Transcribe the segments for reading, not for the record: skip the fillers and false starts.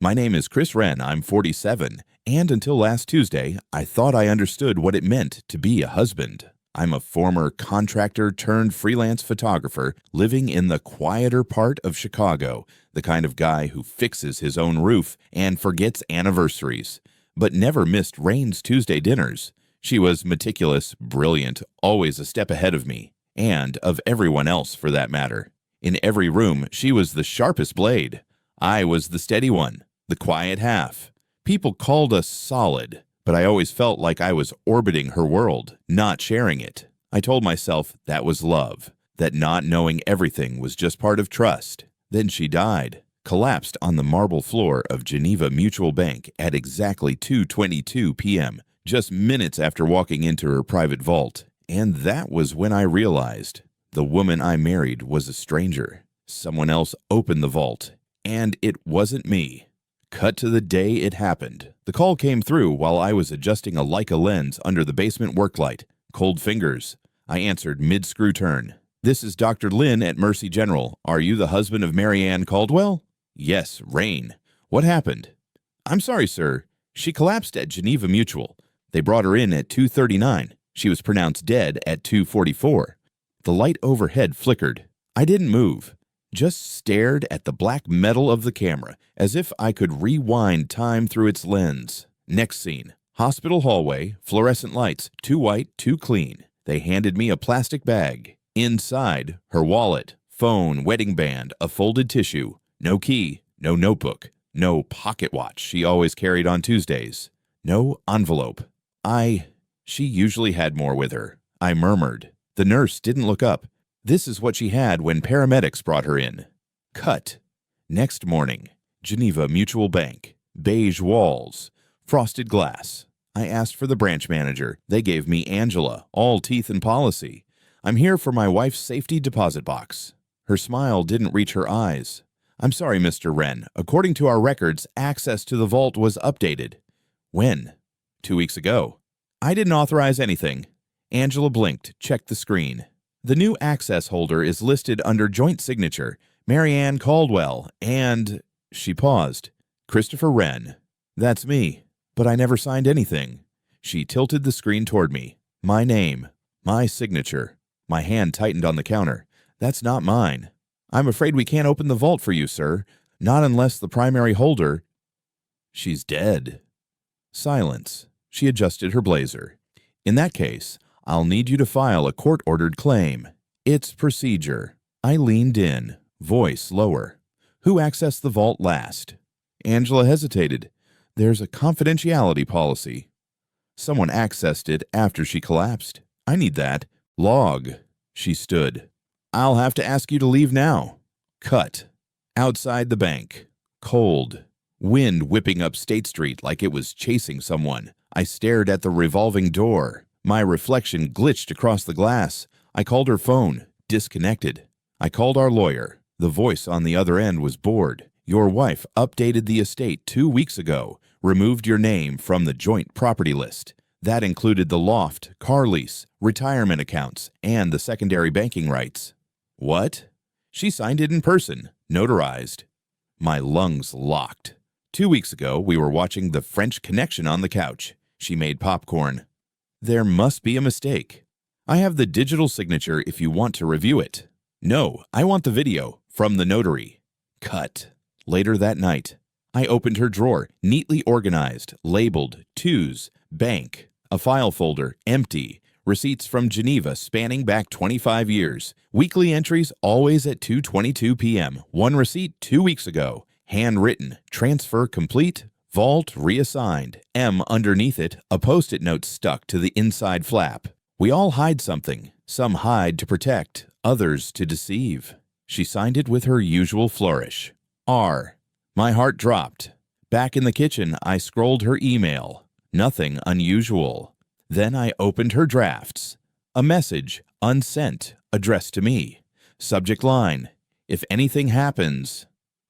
My name is Chris Wren. I'm 47, and until last Tuesday, I thought I understood what it meant to be a husband. I'm a former contractor turned freelance photographer living in the quieter part of Chicago, the kind of guy who fixes his own roof and forgets anniversaries, but never missed Rain's Tuesday dinners. She was meticulous, brilliant, always a step ahead of me, and of everyone else for that matter. In every room, she was the sharpest blade. I was the steady one, the quiet half. People called us solid, but I always felt like I was orbiting her world, not sharing it. I told myself that was love, that not knowing everything was just part of trust. Then she died, collapsed on the marble floor of Geneva Mutual Bank at exactly 2:22 p.m., just minutes after walking into her private vault. And that was when I realized the woman I married was a stranger. Someone else opened the vault, and it wasn't me. Cut to the day it happened. The call came through while I was adjusting a Leica lens under the basement work light. Cold fingers. I answered mid-screw turn. "This is Dr. Lynn at Mercy General. Are you the husband of Mary Ann Caldwell?" "Yes, Rain." "What happened?" "I'm sorry, sir. She collapsed at Geneva Mutual. They brought her in at 2:39. She was pronounced dead at 2:44. The light overhead flickered. I didn't move, just stared at the black metal of the camera as if I could rewind time through its lens. Next scene. Hospital hallway, fluorescent lights, too white, too clean. They handed me a plastic bag. Inside, her wallet, phone, wedding band, a folded tissue. No key, no notebook, no pocket watch she always carried on Tuesdays. No envelope. She usually had more with her. I murmured. The nurse didn't look up. This is what she had when paramedics brought her in. Cut. Next morning. Geneva Mutual Bank. Beige walls. Frosted glass. I asked for the branch manager. They gave me Angela, all teeth and policy. "I'm here for my wife's safety deposit box." Her smile didn't reach her eyes. "I'm sorry, Mr. Wren. According to our records, access to the vault was updated." "When?" 2 weeks ago." "I didn't authorize anything." Angela blinked, checked the screen. "The new access holder is listed under joint signature, Mary Ann Caldwell, and—" She paused. "Christopher Wren." "That's me, but I never signed anything." She tilted the screen toward me. "My name, my signature." My hand tightened on the counter. "That's not mine." "I'm afraid we can't open the vault for you, sir. Not unless the primary holder—" "She's dead." Silence. She adjusted her blazer. "In that case, I'll need you to file a court-ordered claim. It's procedure." I leaned in, voice lower. "Who accessed the vault last?" Angela hesitated. "There's a confidentiality policy." "Someone accessed it after she collapsed. I need that. Log." She stood. "I'll have to ask you to leave now." Cut. Outside the bank. Cold. Wind whipping up State Street like it was chasing someone. I stared at the revolving door. My reflection glitched across the glass. I called her phone. Disconnected. I called our lawyer. The voice on the other end was bored. "Your wife updated the estate 2 weeks ago, removed your name from the joint property list. That included the loft, car lease, retirement accounts, and the secondary banking rights." "What?" "She signed it in person, notarized." My lungs locked. 2 weeks ago, we were watching The French Connection on the couch. She made popcorn. "There must be a mistake. I have the digital signature if you want to review it." "No, I want the video, from the notary." Cut. Later that night, I opened her drawer, neatly organized, labeled, twos, bank, a file folder, empty, receipts from Geneva spanning back 25 years, weekly entries always at 2:22 p.m., one receipt 2 weeks ago, handwritten, transfer complete, vault reassigned, M underneath it, a post-it note stuck to the inside flap. We all hide something. Some hide to protect, others to deceive. She signed it with her usual flourish. R. My heart dropped. Back in the kitchen, I scrolled her email. Nothing unusual. Then I opened her drafts. A message, unsent, addressed to me. Subject line, "If anything happens."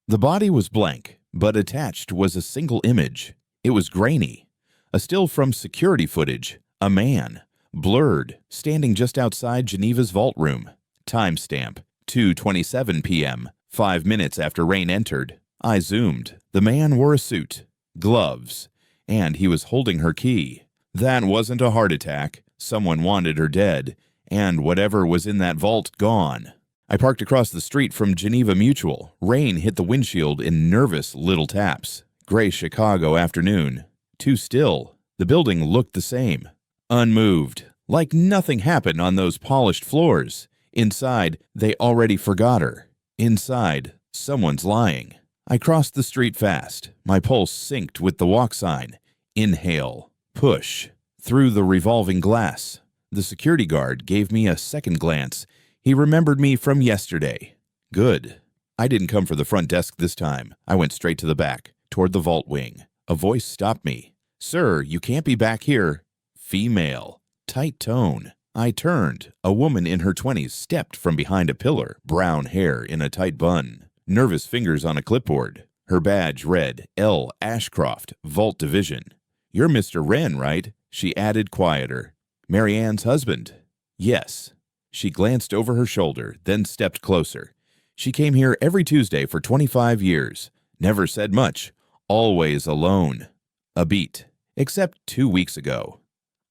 The body was blank, but attached was a single image. It was grainy. A still from security footage. A man, blurred, standing just outside Geneva's vault room. Timestamp, 2:27 p.m., 5 minutes after Rain entered. I zoomed. The man wore a suit, gloves, and he was holding her key. That wasn't a heart attack. Someone wanted her dead, and whatever was in that vault gone. I parked across the street from Geneva Mutual. Rain hit the windshield in nervous little taps. Gray Chicago afternoon. Too still. The building looked the same. Unmoved. Like nothing happened on those polished floors. Inside, they already forgot her. Inside, someone's lying. I crossed the street fast. My pulse synced with the walk sign. Inhale. Push. Through the revolving glass. The security guard gave me a second glance. He remembered me from yesterday. Good. I didn't come for the front desk this time. I went straight to the back, toward the vault wing. A voice stopped me. "Sir, you can't be back here." Female. Tight tone. I turned. A woman in her 20s stepped from behind a pillar, brown hair in a tight bun, nervous fingers on a clipboard. Her badge read, L. Ashcroft, Vault Division. "You're Mr. Wren, right?" she added quieter. "Mary Ann's husband." "Yes." She glanced over her shoulder, then stepped closer. "She came here every Tuesday for 25 years. Never said much. Always alone." A beat. Except 2 weeks ago.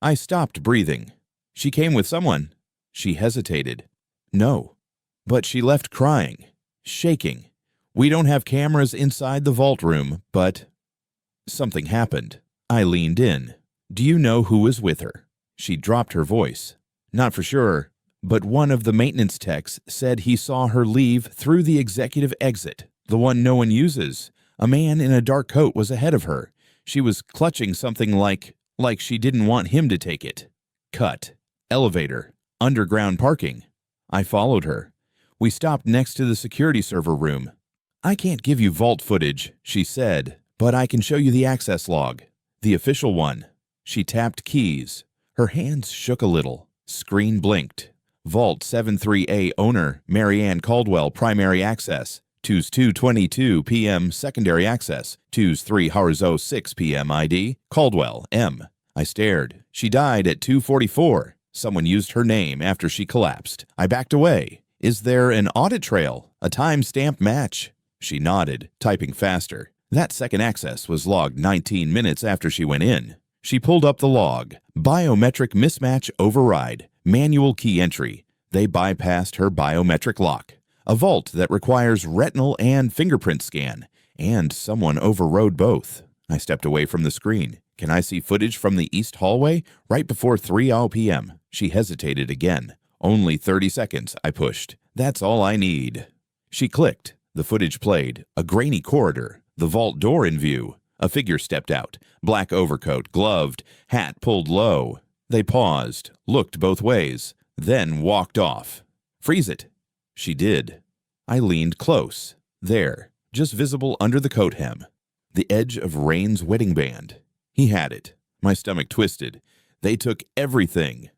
I stopped breathing. "She came with someone." She hesitated. "No." But she left crying, shaking. "We don't have cameras inside the vault room, but—" Something happened. I leaned in. "Do you know who was with her?" She dropped her voice. "Not for sure, but one of the maintenance techs said he saw her leave through the executive exit, the one no one uses. A man in a dark coat was ahead of her. She was clutching something like she didn't want him to take it." Cut. Elevator. Underground parking. I followed her. We stopped next to the security server room. "I can't give you vault footage," she said, "but I can show you the access log. The official one." She tapped keys. Her hands shook a little. Screen blinked. Vault 73A owner, Mary Ann Caldwell, primary access. Tues 2:22 p.m. secondary access. Tues 3:06 p.m. ID. Caldwell, M. I stared. She died at 2:44. Someone used her name after she collapsed. I backed away. "Is there an audit trail? A time-stamp match?" She nodded, typing faster. That second access was logged 19 minutes after she went in. She pulled up the log. Biometric mismatch override. Manual key entry. They bypassed her biometric lock. A vault that requires retinal and fingerprint scan. And someone overrode both. I stepped away from the screen. "Can I see footage from the east hallway right before 3 p.m.? She hesitated again. "Only 30 seconds, I pushed. "That's all I need." She clicked. The footage played. A grainy corridor. The vault door in view. A figure stepped out. Black overcoat, gloved, hat pulled low. They paused, looked both ways, then walked off. "Freeze it." She did. I leaned close. There, just visible under the coat hem. The edge of Rain's wedding band. He had it. My stomach twisted. They took everything.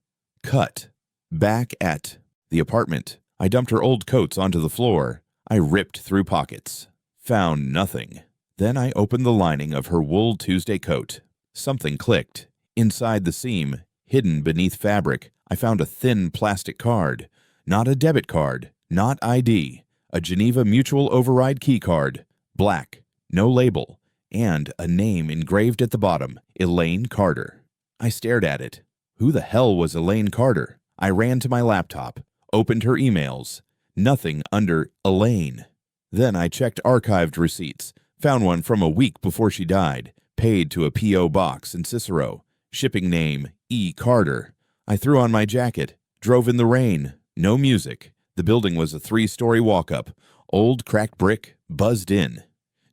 Cut. Back at the apartment. I dumped her old coats onto the floor. I ripped through pockets. Found nothing. Then I opened the lining of her wool Tuesday coat. Something clicked. Inside the seam, hidden beneath fabric, I found a thin plastic card. Not a debit card. Not ID. A Geneva Mutual override key card. Black. No label. And a name engraved at the bottom. Elaine Carter. I stared at it. Who the hell was Elaine Carter? I ran to my laptop. Opened her emails. Nothing under Elaine. Then I checked archived receipts. Found one from a week before she died. Paid to a P.O. box in Cicero. Shipping name E. Carter. I threw on my jacket. Drove in the rain. No music. The building was a 3-story walk-up. Old cracked brick. Buzzed in.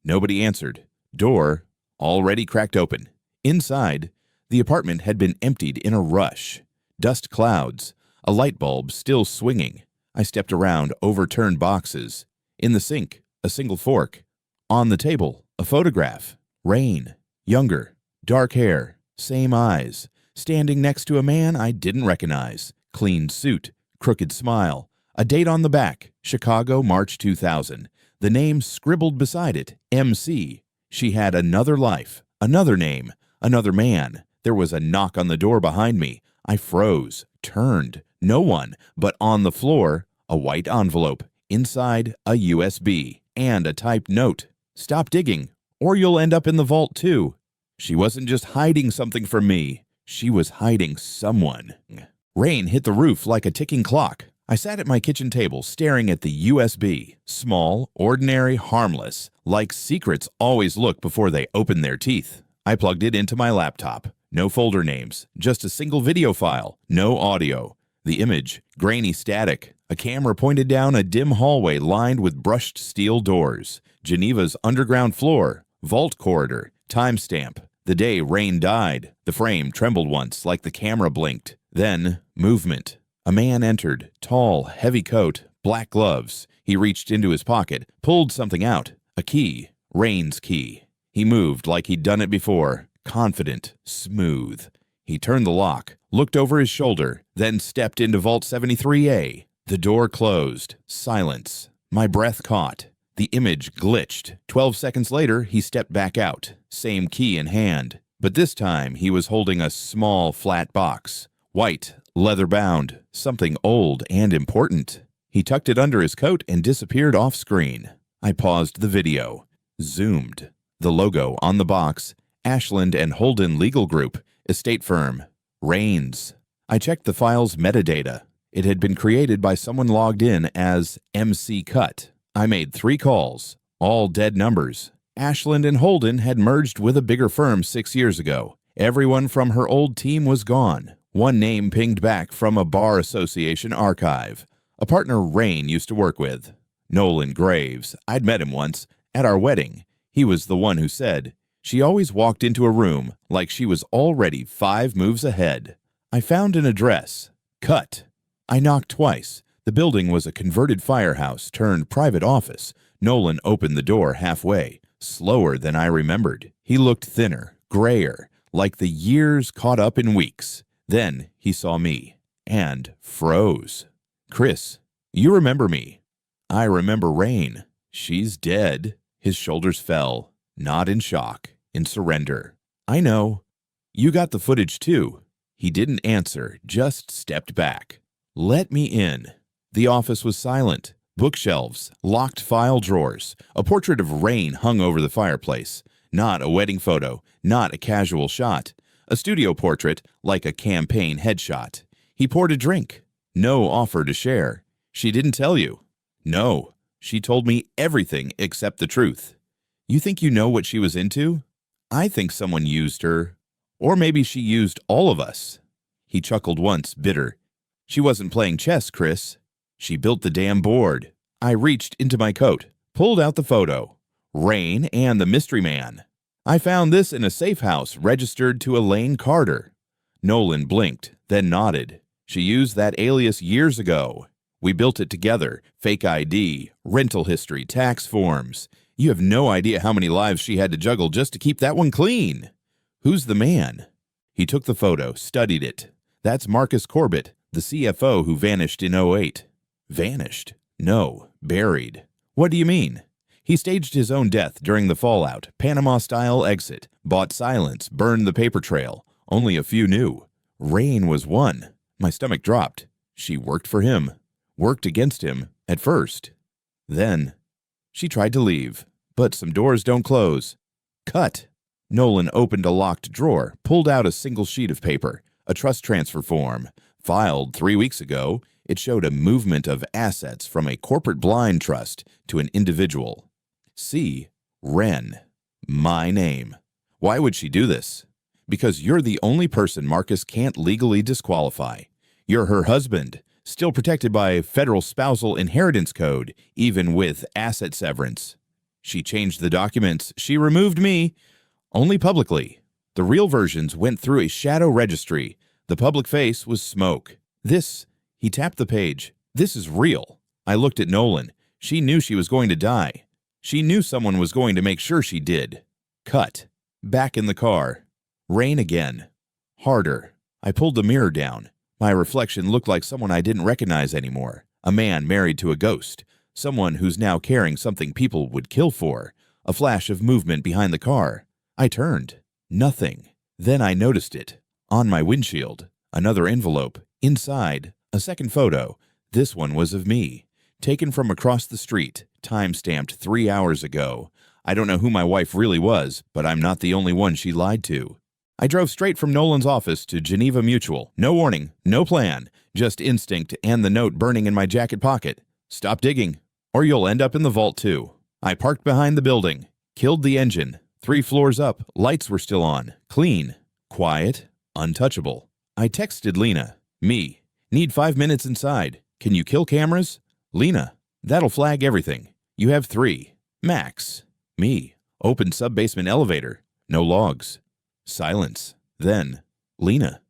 Nobody answered. Door already cracked open. Inside, the apartment had been emptied in a rush. Dust clouds. A light bulb still swinging. I stepped around overturned boxes. In the sink, a single fork. On the table, a photograph. Rain. Younger. Dark hair. Same eyes. Standing next to a man I didn't recognize. Clean suit. Crooked smile. A date on the back. Chicago, March 2000. The name scribbled beside it. MC. She had another life. Another name. Another man. There was a knock on the door behind me. I froze. Turned. No one. But on the floor, a white envelope. Inside, a USB. And a typed note. Stop digging, or you'll end up in the vault too. She wasn't just hiding something from me. She was hiding someone. Rain hit the roof like a ticking clock. I sat at my kitchen table staring at the USB. Small, ordinary, harmless, like secrets always look before they open their teeth. I plugged it into my laptop. No folder names, just a single video file, no audio. The image, grainy static. A camera pointed down a dim hallway lined with brushed steel doors. Geneva's underground floor, vault corridor, timestamp. The day Rain died. The frame trembled once like the camera blinked. Then, movement. A man entered, tall, heavy coat, black gloves. He reached into his pocket, pulled something out. A key. Rain's key. He moved like he'd done it before. Confident, smooth. He turned the lock, looked over his shoulder, then stepped into Vault 73A. The door closed. Silence. My breath caught. The image glitched. 12 seconds later, he stepped back out. Same key in hand. But this time, he was holding a small, flat box. White, leather-bound, something old and important. He tucked it under his coat and disappeared off-screen. I paused the video. Zoomed. The logo on the box, Ashland and Holden Legal Group, estate firm, Rains. I checked the file's metadata. It had been created by someone logged in as MC Cut. I made 3 calls, all dead numbers. Ashland and Holden had merged with a bigger firm 6 years ago. Everyone from her old team was gone. One name pinged back from a bar association archive. A partner Rain used to work with. Nolan Graves. I'd met him once, at our wedding. He was the one who said, she always walked into a room like she was already 5 moves ahead. I found an address. Cut. I knocked twice. The building was a converted firehouse turned private office. Nolan opened the door halfway, slower than I remembered. He looked thinner, grayer, like the years caught up in weeks. Then he saw me, and froze. Chris, you remember me. I remember Rain. She's dead. His shoulders fell, not in shock, in surrender. I know. You got the footage too. He didn't answer, just stepped back. Let me in. The office was silent. Bookshelves, locked file drawers. A portrait of Rain hung over the fireplace. Not a wedding photo, not a casual shot. A studio portrait, like a campaign headshot. He poured a drink. No offer to share. She didn't tell you. No, she told me everything except the truth. You think you know what she was into? I think someone used her. Or maybe she used all of us. He chuckled once, bitter. She wasn't playing chess, Chris. She built the damn board. I reached into my coat, pulled out the photo. Rain and the mystery man. I found this in a safe house registered to Elaine Carter. Nolan blinked, then nodded. She used that alias years ago. We built it together. Fake ID, rental history, tax forms. You have no idea how many lives she had to juggle just to keep that one clean. Who's the man? He took the photo, studied it. That's Marcus Corbett, the CFO who vanished in '08. Vanished? No, buried. What do you mean? He staged his own death during the fallout, Panama-style exit, bought silence, burned the paper trail. Only a few knew. Rain was one. My stomach dropped. She worked for him. Worked against him, at first. Then, she tried to leave, but some doors don't close. Cut. Nolan opened a locked drawer, pulled out a single sheet of paper, a trust transfer form. Filed 3 weeks ago, it showed a movement of assets from a corporate blind trust to an individual. C. Wren. My name. Why would she do this? Because you're the only person Marcus can't legally disqualify. You're her husband, still protected by federal spousal inheritance code, even with asset severance. She changed the documents. She removed me. Only publicly. The real versions went through a shadow registry. The public face was smoke. This, he tapped the page. This is real. I looked at Nolan. She knew she was going to die. She knew someone was going to make sure she did. Cut. Back in the car. Rain again. Harder. I pulled the mirror down. My reflection looked like someone I didn't recognize anymore. A man married to a ghost. Someone who's now carrying something people would kill for. A flash of movement behind the car. I turned. Nothing. Then I noticed it. On my windshield. Another envelope. Inside. A second photo. This one was of me. Taken from across the street. Time-stamped 3 hours ago. I don't know who my wife really was, but I'm not the only one she lied to. I drove straight from Nolan's office to Geneva Mutual. No warning, no plan, just instinct and the note burning in my jacket pocket. Stop digging, or you'll end up in the vault too. I parked behind the building, killed the engine. 3 floors up, lights were still on, clean, quiet, untouchable. I texted Lena, me, need 5 minutes inside. Can you kill cameras? Lena, that'll flag everything. You have 3, max. Me, open sub-basement elevator, no logs. Silence. Then, Lena,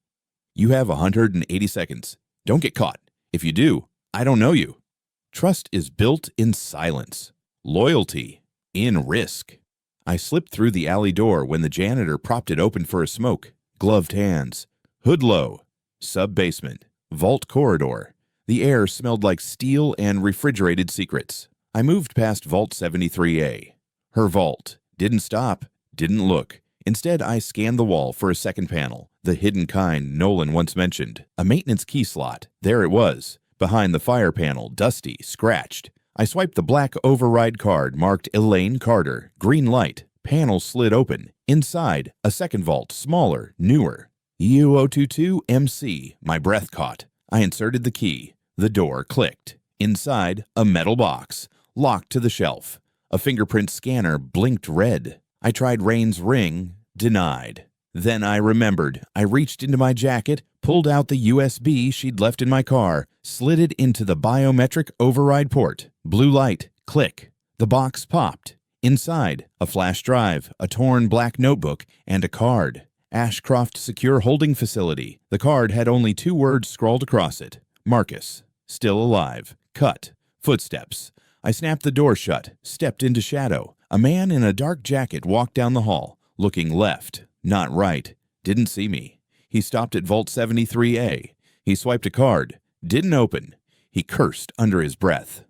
you have 180 seconds. Don't get caught. If you do, I don't know you. Trust is built in silence. Loyalty in risk. I slipped through the alley door when the janitor propped it open for a smoke. Gloved hands. Hood low. Sub-basement. Vault corridor. The air smelled like steel and refrigerated secrets. I moved past Vault 73A. Her vault. Didn't stop. Didn't look. Instead, I scanned the wall for a second panel, the hidden kind Nolan once mentioned. A maintenance key slot. There it was. Behind the fire panel, dusty, scratched. I swiped the black override card marked Elaine Carter. Green light. Panel slid open. Inside, a second vault, smaller, newer. U022MC. My breath caught. I inserted the key. The door clicked. Inside, a metal box, locked to the shelf. A fingerprint scanner blinked red. I tried Rain's ring. Denied. Then I remembered. I reached into my jacket, pulled out the USB she'd left in my car, slid it into the biometric override port. Blue light. Click. The box popped. Inside, a flash drive, a torn black notebook, and a card. Ashcroft Secure Holding Facility. The card had only 2 words scrawled across it. Marcus. Still alive. Cut. Footsteps. I snapped the door shut, stepped into shadow. A man in a dark jacket walked down the hall, looking left, not right. Didn't see me. He stopped at Vault 73A. He swiped a card. Didn't open. He cursed under his breath.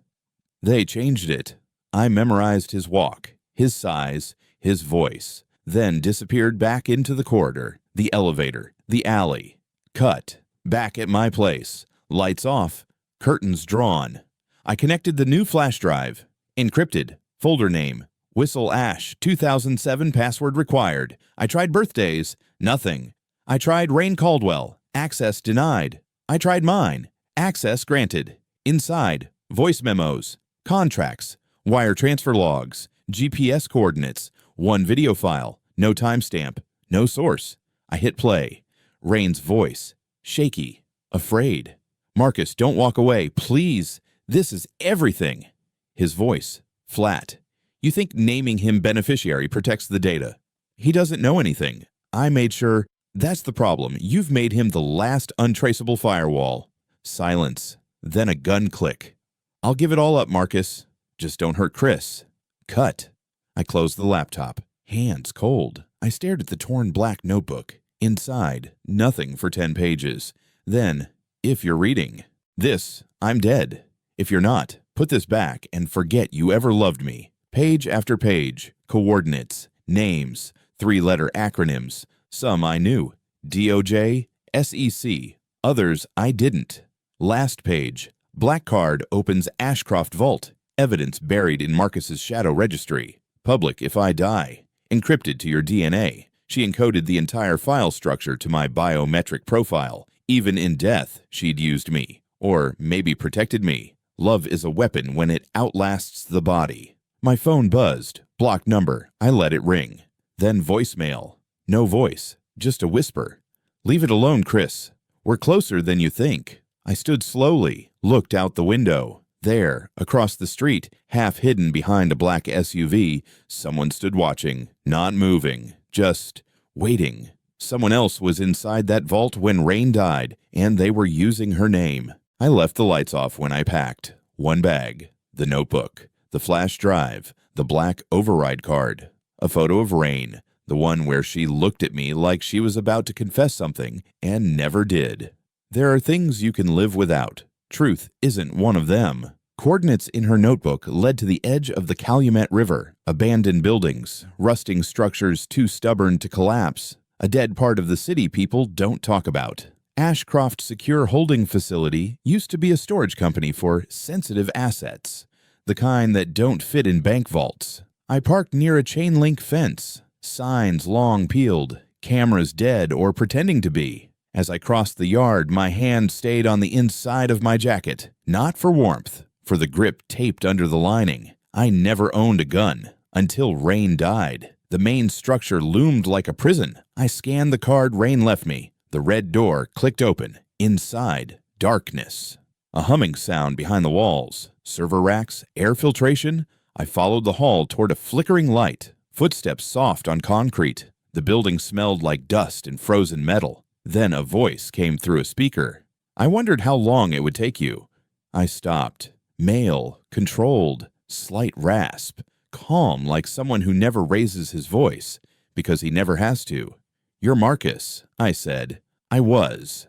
They changed it. I memorized his walk, his size, his voice, then disappeared back into the corridor, the elevator, the alley. Cut. Back at my place. Lights off. Curtains drawn. I connected the new flash drive. Encrypted. Folder name. Whistle Ash, 2007 password required. I tried birthdays. Nothing. I tried Rain Caldwell. Access denied. I tried mine. Access granted. Inside. Voice memos. Contracts. Wire transfer logs. GPS coordinates. 1 video file. No timestamp. No source. I hit play. Rain's voice. Shaky. Afraid. Marcus, don't walk away. Please. This is everything. His voice. Flat. You think naming him beneficiary protects the data. He doesn't know anything. I made sure. That's the problem. You've made him the last untraceable firewall. Silence. Then a gun click. I'll give it all up, Marcus. Just don't hurt Chris. Cut. I closed the laptop. Hands cold. I stared at the torn black notebook. Inside, nothing for 10 pages. Then, if you're reading this, I'm dead. If you're not, put this back and forget you ever loved me. Page after page, coordinates, names, 3-letter acronyms. Some I knew. DOJ, SEC. Others I didn't. Last page. Black card opens Ashcroft Vault. Evidence buried in Marcus's shadow registry. Public if I die. Encrypted to your DNA. She encoded the entire file structure to my biometric profile. Even in death, she'd used me. Or maybe protected me. Love is a weapon when it outlasts the body. My phone buzzed. Blocked number. I let it ring. Then voicemail. No voice. Just a whisper. Leave it alone, Chris. We're closer than you think. I stood slowly, looked out the window. There, across the street, half hidden behind a black SUV, someone stood watching, not moving, just waiting. Someone else was inside that vault when Rain died, and they were using her name. I left the lights off when I packed. 1 bag, the notebook, the flash drive, the black override card, a photo of Rain, the one where she looked at me like she was about to confess something and never did. There are things you can live without. Truth isn't one of them. Coordinates in her notebook led to the edge of the Calumet River, abandoned buildings, rusting structures too stubborn to collapse, a dead part of the city people don't talk about. Ashcroft Secure Holding Facility used to be a storage company for sensitive assets, the kind that don't fit in bank vaults. I parked near a chain-link fence, signs long peeled, cameras dead or pretending to be. As I crossed the yard, my hand stayed on the inside of my jacket, not for warmth, for the grip taped under the lining. I never owned a gun, until Rain died. The main structure loomed like a prison. I scanned the card Rain left me. The red door clicked open. Inside, darkness. A humming sound behind the walls. Server racks, air filtration. I followed the hall toward a flickering light. Footsteps soft on concrete. The building smelled like dust and frozen metal. Then a voice came through a speaker. I wondered how long it would take you. I stopped. Male, controlled, slight rasp. Calm like someone who never raises his voice, because he never has to. "You're Marcus," I said. I was.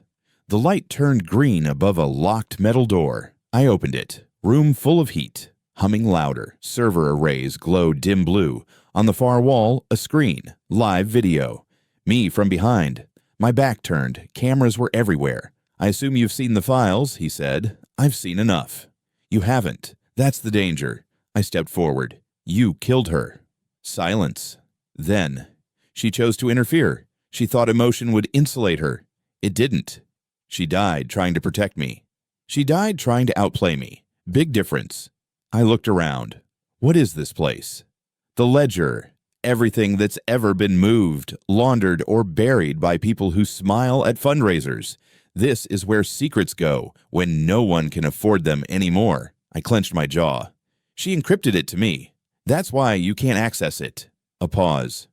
The light turned green above a locked metal door. I opened it. Room full of heat. Humming louder. Server arrays glowed dim blue. On the far wall, a screen. Live video. Me from behind. My back turned. Cameras were everywhere. "I assume you've seen the files," he said. "I've seen enough." "You haven't. That's the danger." I stepped forward. "You killed her." Silence. Then, "She chose to interfere. She thought emotion would insulate her. It didn't. She died trying to protect me. She died trying to outplay me. Big difference." I looked around. What is this place? The ledger. Everything that's ever been moved, laundered, or buried by people who smile at fundraisers. This is where secrets go when no one can afford them anymore. I clenched my jaw. "She encrypted it to me. That's why you can't access it." A pause.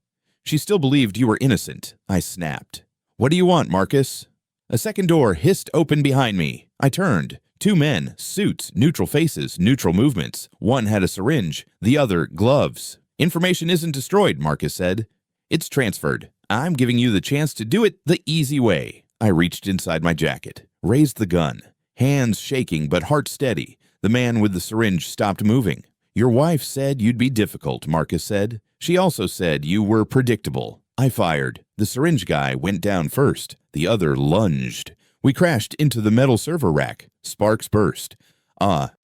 "She still believed you were innocent," I snapped. "What do you want, Marcus?" A second door hissed open behind me. I turned. 2 men, suits, neutral faces, neutral movements. One had a syringe, the other gloves. "Information isn't destroyed," Marcus said. "It's transferred. I'm giving you the chance to do it the easy way." I reached inside my jacket, raised the gun. Hands shaking but heart steady. The man with the syringe stopped moving. "Your wife said you'd be difficult," Marcus said. "She also said you were predictable." I fired. The syringe guy went down first. The other lunged. We crashed into the metal server rack. Sparks burst.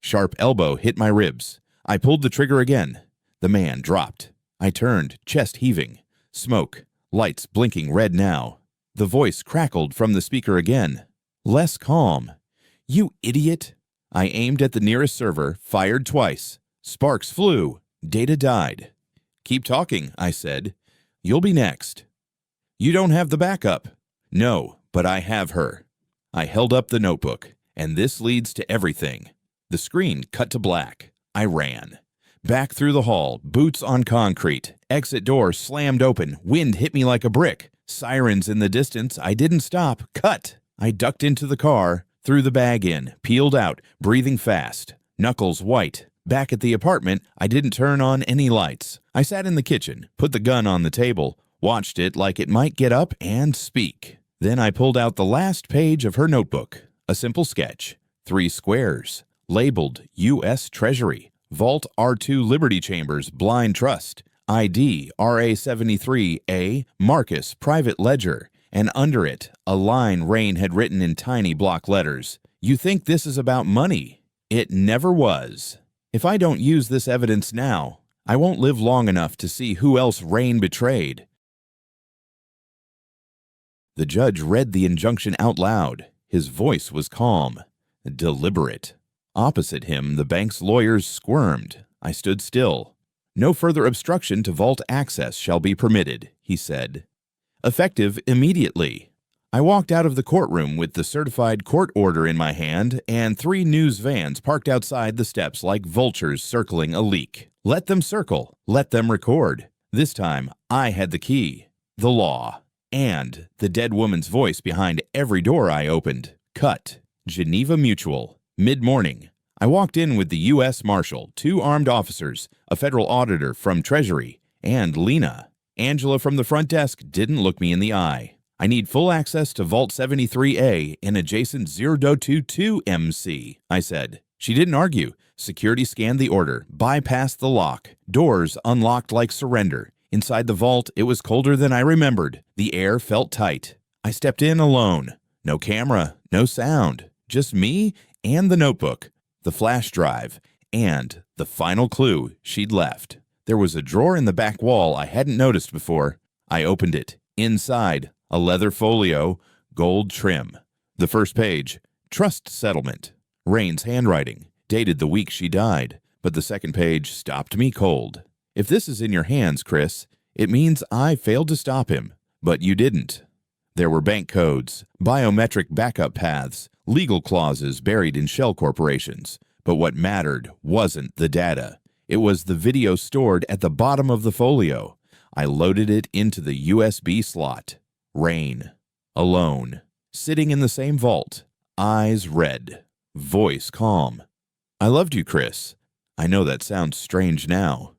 Sharp elbow hit my ribs. I pulled the trigger again. The man dropped. I turned, chest heaving. Smoke. Lights blinking red now. The voice crackled from the speaker again. Less calm. "You idiot." I aimed at the nearest server, fired twice. Sparks flew. Data died. "Keep talking," I said. "You'll be next." "You don't have the backup." "No, but I have her." I held up the notebook, and this leads to everything. The screen cut to black. I ran. Back through the hall, boots on concrete. Exit door slammed open. Wind hit me like a brick. Sirens in the distance. I didn't stop. Cut. I ducked into the car, threw the bag in, peeled out, breathing fast. Knuckles white. Back at the apartment, I didn't turn on any lights. I sat in the kitchen, put the gun on the table, watched it like it might get up and speak. Then I pulled out the last page of her notebook. A simple sketch. 3 squares. Labeled U.S. Treasury. Vault R2 Liberty Chambers Blind Trust. ID RA73A Marcus Private Ledger. And under it, a line Rain had written in tiny block letters. "You think this is about money? It never was. If I don't use this evidence now, I won't live long enough to see who else Rain betrayed." The judge read the injunction out loud. His voice was calm, deliberate. Opposite him, the bank's lawyers squirmed. I stood still. "No further obstruction to vault access shall be permitted," he said. "Effective immediately." I walked out of the courtroom with the certified court order in my hand and 3 news vans parked outside the steps like vultures circling a leak. Let them circle. Let them record. This time, I had the key. The law. And the dead woman's voice behind every door I opened. Cut. Geneva Mutual. Mid-morning. I walked in with the U.S. Marshal, 2 armed officers, a federal auditor from Treasury, and Lena. Angela from the front desk didn't look me in the eye. "I need full access to Vault 73A in adjacent 022 MC, I said. She didn't argue. Security scanned the order, bypassed the lock. Doors unlocked like surrender. Inside the vault, it was colder than I remembered. The air felt tight. I stepped in alone. No camera, no sound. Just me and the notebook, the flash drive, and the final clue she'd left. There was a drawer in the back wall I hadn't noticed before. I opened it. Inside, a leather folio, gold trim. The first page, trust settlement. Rain's handwriting, dated the week she died. But the second page stopped me cold. If this is in your hands, Chris, it means I failed to stop him. But you didn't. There were bank codes, biometric backup paths, legal clauses buried in shell corporations. But what mattered wasn't the data. It was the video stored at the bottom of the folio. I loaded it into the USB slot. Rain. Alone. Sitting in the same vault. Eyes red. Voice calm. I loved you, Chris. I know that sounds strange now.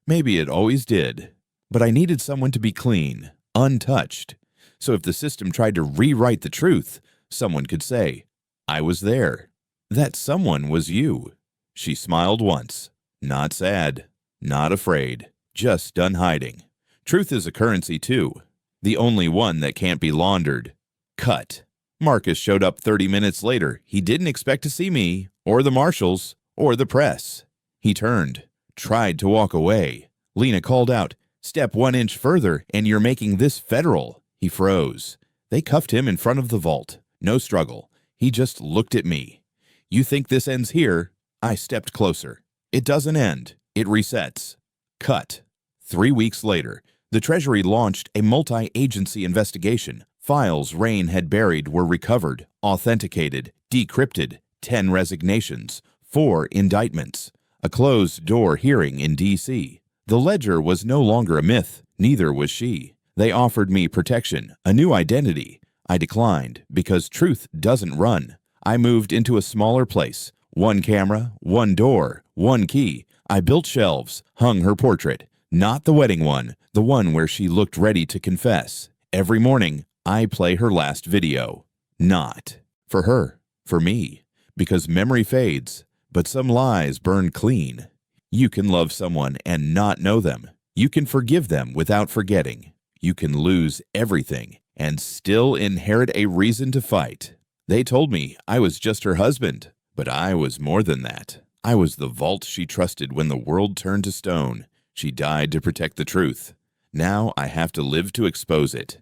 Maybe it always did. But I needed someone to be clean, untouched. So if the system tried to rewrite the truth, someone could say, I was there. That someone was you. She smiled once. Not sad. Not afraid. Just done hiding. Truth is a currency too. The only one that can't be laundered. Cut. Marcus showed up 30 minutes later. He didn't expect to see me, or the marshals, or the press. He turned, tried to walk away. Lena called out, "Step 1 inch further, and you're making this federal." He froze. They cuffed him in front of the vault. No struggle. He just looked at me. You think this ends here? I stepped closer. It doesn't end. It resets. Cut. 3 weeks later, the Treasury launched a multi-agency investigation. Files Rain had buried were recovered, authenticated, decrypted, 10 resignations, 4 indictments, a closed-door hearing in D.C. The ledger was no longer a myth, neither was she. They offered me protection, a new identity. I declined because truth doesn't run. I moved into a smaller place. 1 camera, 1 door, 1 key. I built shelves, hung her portrait. Not the wedding one, the one where she looked ready to confess. Every morning, I play her last video. Not for her, for me. Because memory fades, but some lies burn clean. You can love someone and not know them. You can forgive them without forgetting. You can lose everything and still inherit a reason to fight. They told me I was just her husband, but I was more than that. I was the vault she trusted when the world turned to stone. She died to protect the truth. Now I have to live to expose it.